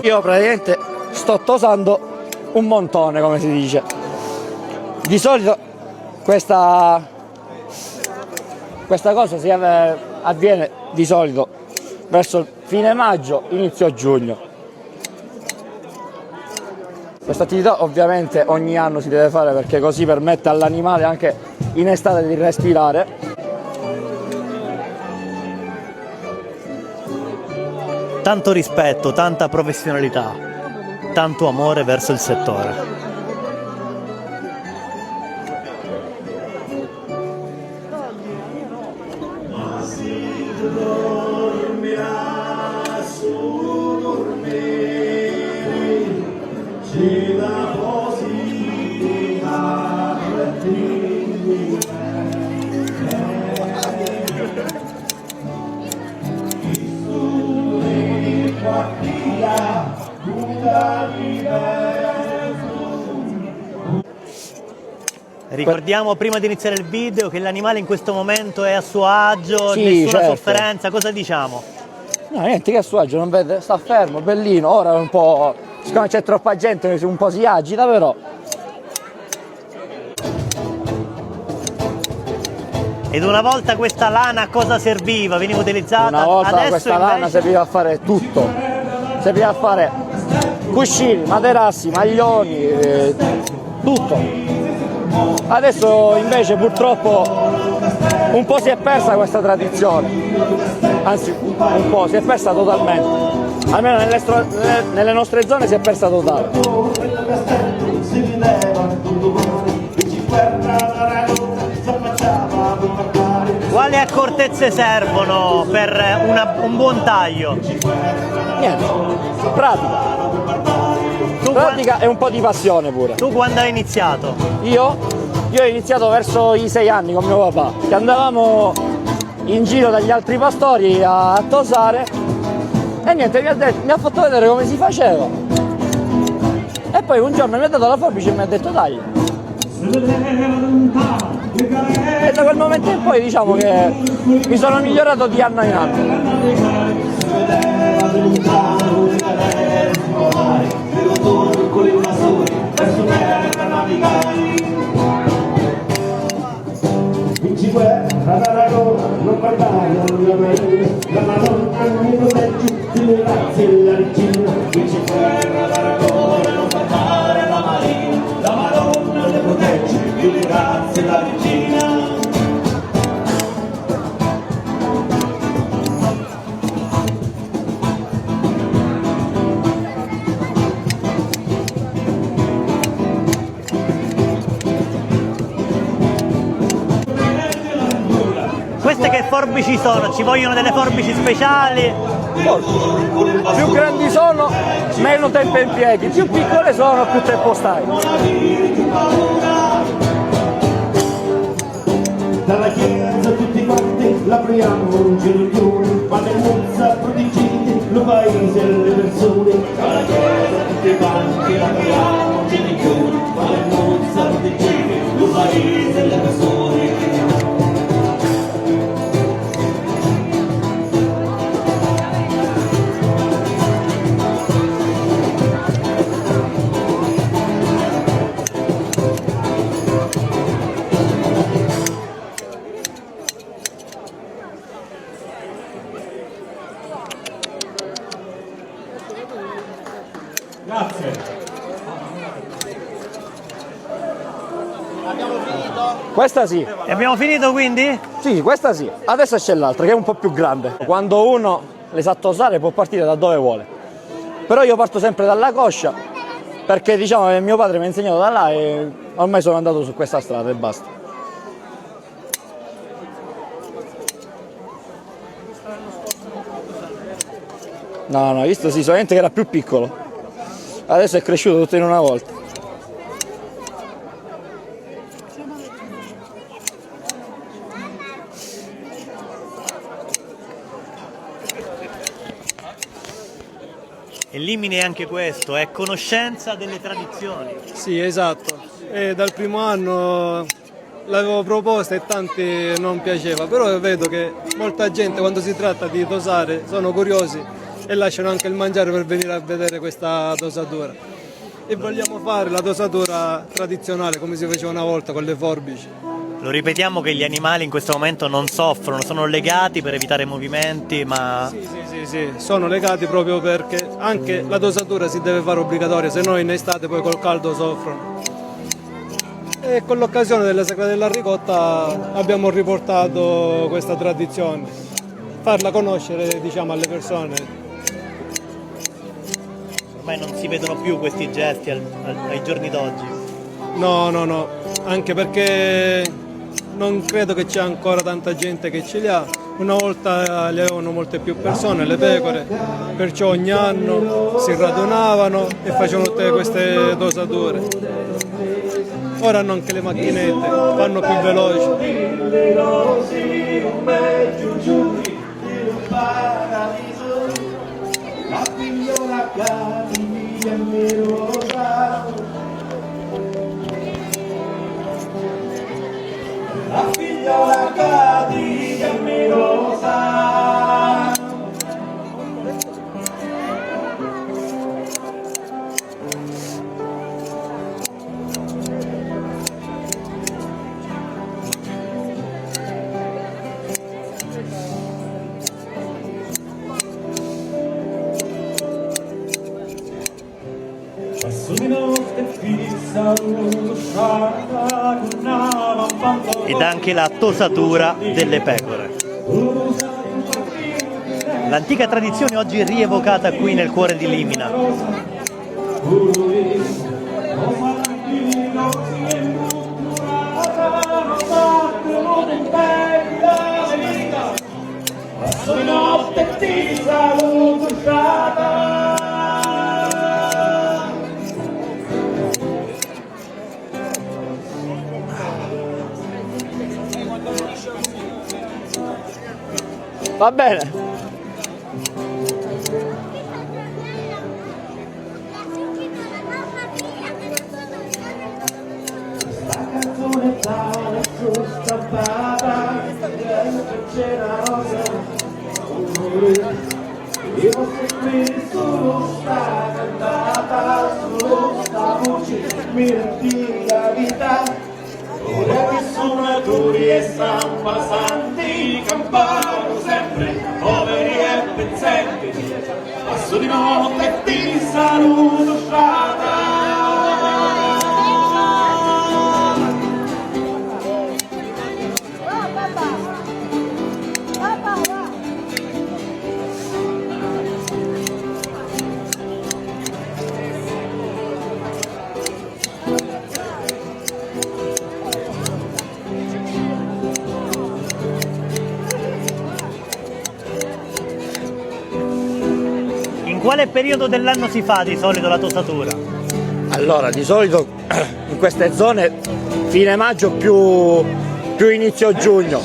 Io praticamente sto tosando un montone, come si dice. Di solito questa cosa avviene di solito verso fine maggio, inizio giugno. Questa attività ovviamente ogni anno si deve fare perché così permette all'animale anche in estate di respirare. Tanto rispetto, tanta professionalità, tanto amore verso il settore. Ricordiamo prima di iniziare il video che l'animale in questo momento è a suo agio, Sì, nessuna certo. sofferenza, cosa diciamo? No, niente, che a suo agio, non vede, sta fermo, bellino, ora è un po', siccome c'è troppa gente un po' si agita però. Ed una volta questa lana a cosa serviva? Veniva utilizzata? Una volta adesso questa invece... lana serviva a fare tutto, serviva a fare cuscini, materassi, maglioni, tutto. Adesso invece purtroppo un po' si è persa questa tradizione, anzi un po' si è persa totalmente, almeno nelle nostre zone si è persa totalmente. Quali accortezze servono per un buon taglio? Niente, pratica e un po' di passione pure. Tu quando hai iniziato? Io ho iniziato verso i 6 anni con mio papà, che andavamo in giro dagli altri pastori a tosare e niente, mi ha fatto vedere come si faceva. E poi un giorno mi ha dato la forbice e mi ha detto dai. E da quel momento in poi diciamo che mi sono migliorato di anno in anno. Vinci guerra dalla gola, non guardare la mente, la Madonna mi protegge, ti grazie alla regina. Vinci guerra dalla gola, non guardare la marina, la Madonna mi protegge, ti grazie alla regina. Queste che forbici sono? Ci vogliono delle forbici speciali? Più grandi sono, meno tempo impieghi, più piccole sono, più tempo stai. Dalla chiesa tutti quanti l'apriamo un giro, ma nel mozza prodigiti lo paese e le persone. Dalla chiesa tutti quanti l'apriamo un giro, ma nel mozza prodigiti lo paese e le persone. Grazie. Abbiamo finito? Questa sì. E abbiamo finito quindi? Sì, questa sì. Adesso c'è l'altra che è un po' più grande. Quando uno le sa tosare può partire da dove vuole. Però io parto sempre dalla coscia perché diciamo che mio padre mi ha insegnato da là e ormai sono andato su questa strada e basta. No, visto sì, solamente che era più piccolo. Adesso è cresciuto tutto in una volta. E il limite è anche questo, è conoscenza delle tradizioni. Sì, esatto. E dal primo anno l'avevo proposta e tanti non piaceva, però vedo che molta gente quando si tratta di tosare sono curiosi e lasciano anche il mangiare per venire a vedere questa dosatura. E vogliamo fare la dosatura tradizionale come si faceva una volta con le forbici. Lo ripetiamo che gli animali in questo momento non soffrono, sono legati per evitare movimenti, ma Sì, sono legati proprio perché anche la dosatura si deve fare obbligatoria, se no in estate poi col caldo soffrono. E con l'occasione della Sagra della Ricotta abbiamo riportato questa tradizione, farla conoscere, diciamo, alle persone. ormai non si vedono più questi gesti ai giorni d'oggi. No, anche perché non credo che c'è ancora tanta gente che ce li ha. Una volta le avevano molte più persone, le pecore, perciò ogni anno si radunavano e facevano tutte queste dosature. Ora hanno anche le macchinette, fanno più veloci. La figliola cadi amorosa. Passo di notte fissa l'usciata con una bambola. Ed anche la tosatura delle pecore. L'antica tradizione oggi è rievocata qui nel cuore di Limina. Passo di notte ti saluto usciata. Va bene. La canzone tale su stampata, c'è la rosa. Io sempre solo sta cantata, solo sta voce mi rendi la vita. Ora che suonatori e San passanti, campano sempre, poveri e pezzenti. Passo di notte e ti saluto strada. In quale periodo dell'anno si fa di solito la tosatura? Allora, di solito in queste zone fine maggio più inizio giugno.